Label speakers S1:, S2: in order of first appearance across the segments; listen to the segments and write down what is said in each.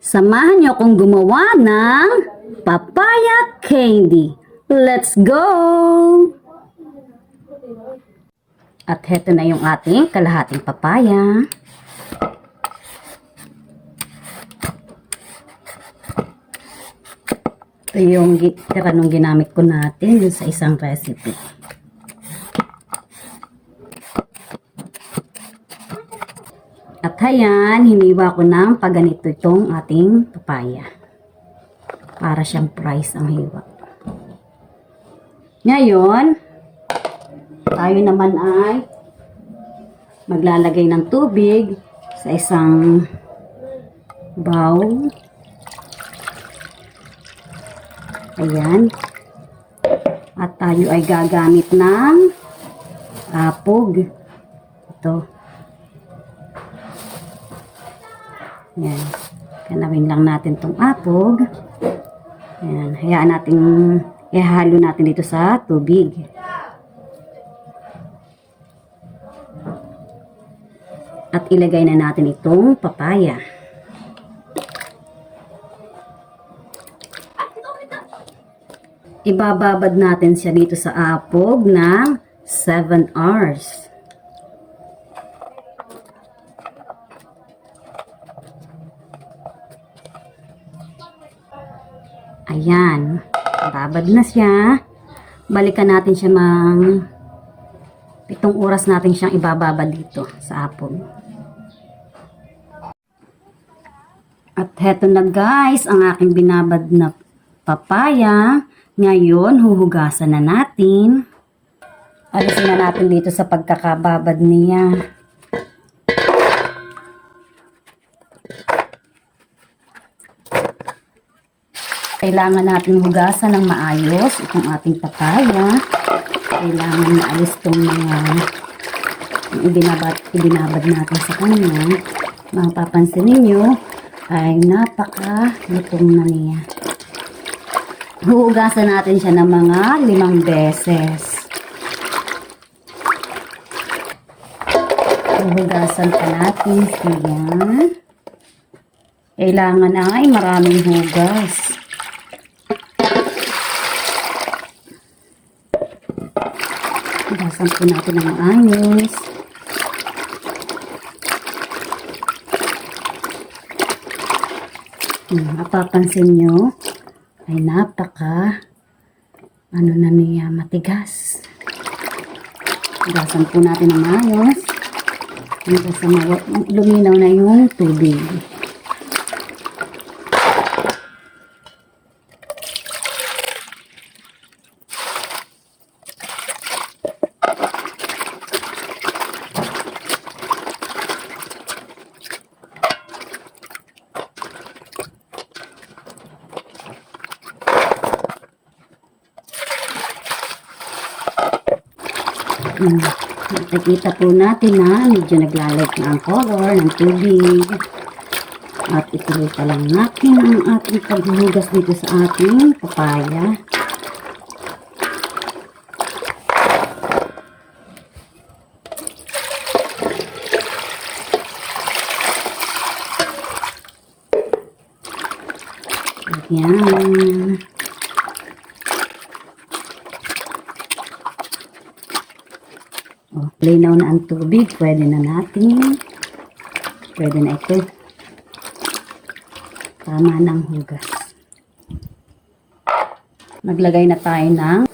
S1: Samahan niyo akong gumawa ng papaya candy. Let's go! At heto na yung ating kalahating papaya. Ito yung tira nung ginamit ko natin dun sa isang recipe. At ayan, hiniwa ko ng paganito itong ating papaya. Para siyang price ang hiwa. Ngayon, tayo naman ay maglalagay ng tubig sa isang bowl. Ayan. At tayo ay gagamit ng apog. Ito. Ayan. Kanawin lang natin itong apog. Ayan. Hayaan natin, ihalo natin dito sa tubig. At ilagay na natin itong papaya. Ibababad natin siya dito sa apog ng 7 hours. Ayan. Babad na siya. Balikan natin siya 7 oras natin siyang ibababad dito sa apog. At heto na guys, ang aking binabad na papaya. Ngayon, huhugasan na natin. Alisin na natin dito sa pagkakababad niya. Kailangan natin hugasan ng maayos itong ating papaya. Kailangan maalis itong mga ibinabad natin sa kanya. Mapapansin ninyo ay napaka-lutong na niya. Huhugasan natin siya ng mga 5 beses. Huhugasan pa natin siya. Kailangan ay maraming hugas. Hugasan po natin ng maayos. Mapapansin nyo ay napaka na niya, matigas. Hugasan po natin ng maayos. Hanggang sa luminaw na yung tubig. Nakikita po natin na medyo naglalit na ang color ng tubig. At ituloy pa lang natin ang ating paghuhugas dito sa ating papaya. Ayan. Linaw na ang tubig, pwede na natin. Pwede na ito. Tama ng hugas. Maglagay na tayo ng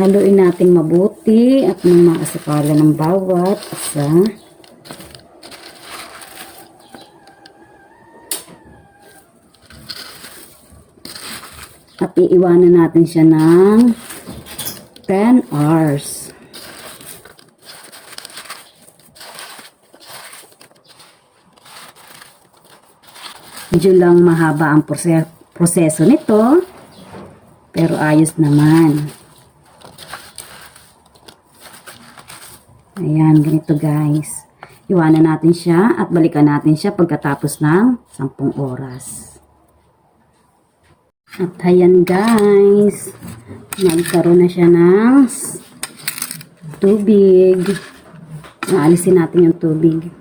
S1: haluin natin mabuti at ng maasukala ng bawat isa. At iiwanan natin siya ng 10 hours. Medyo lang mahaba ang proseso nito, pero ayos naman. Ayan, ganito guys. Iwanan natin siya at balikan natin siya pagkatapos ng 10 oras. At ayan guys, nagkaroon na siya ng tubig. Naalisin natin yung tubig.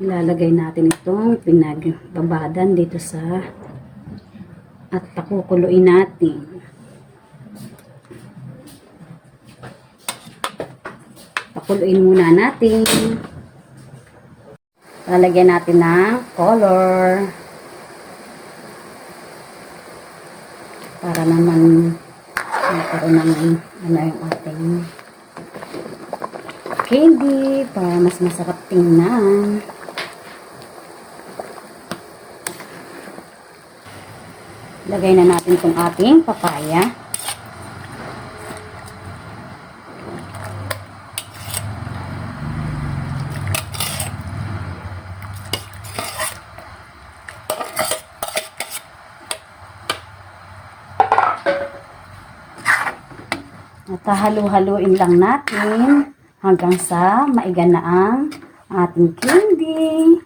S1: Ilalagay natin itong pinagbabadan dito sa at pakukuluin natin. Pakuluin muna natin. Lalagyan natin ng color. Para naman magkaroon ng yung ating candy para mas masarap tingnan. Lagay na natin itong ating papaya. At halu-haluin lang natin hanggang sa maiga na ang ating candy.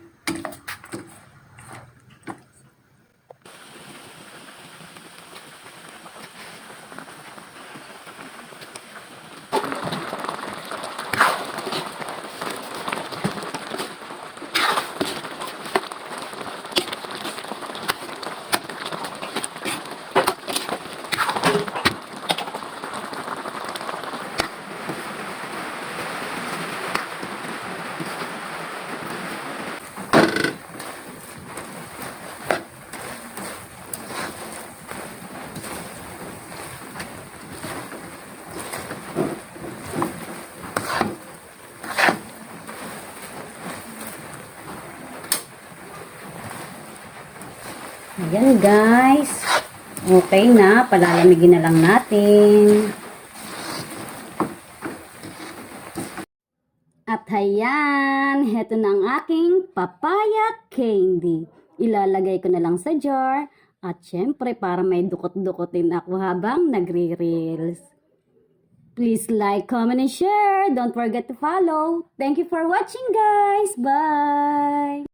S1: Ayan guys. Okay na. Palalamigin na lang natin. At ayan. Heto na ang aking papaya candy. Ilalagay ko na lang sa jar. At syempre para may dukot-dukotin ako habang nagre-reels. Please like, comment, and share. Don't forget to follow. Thank you for watching guys. Bye!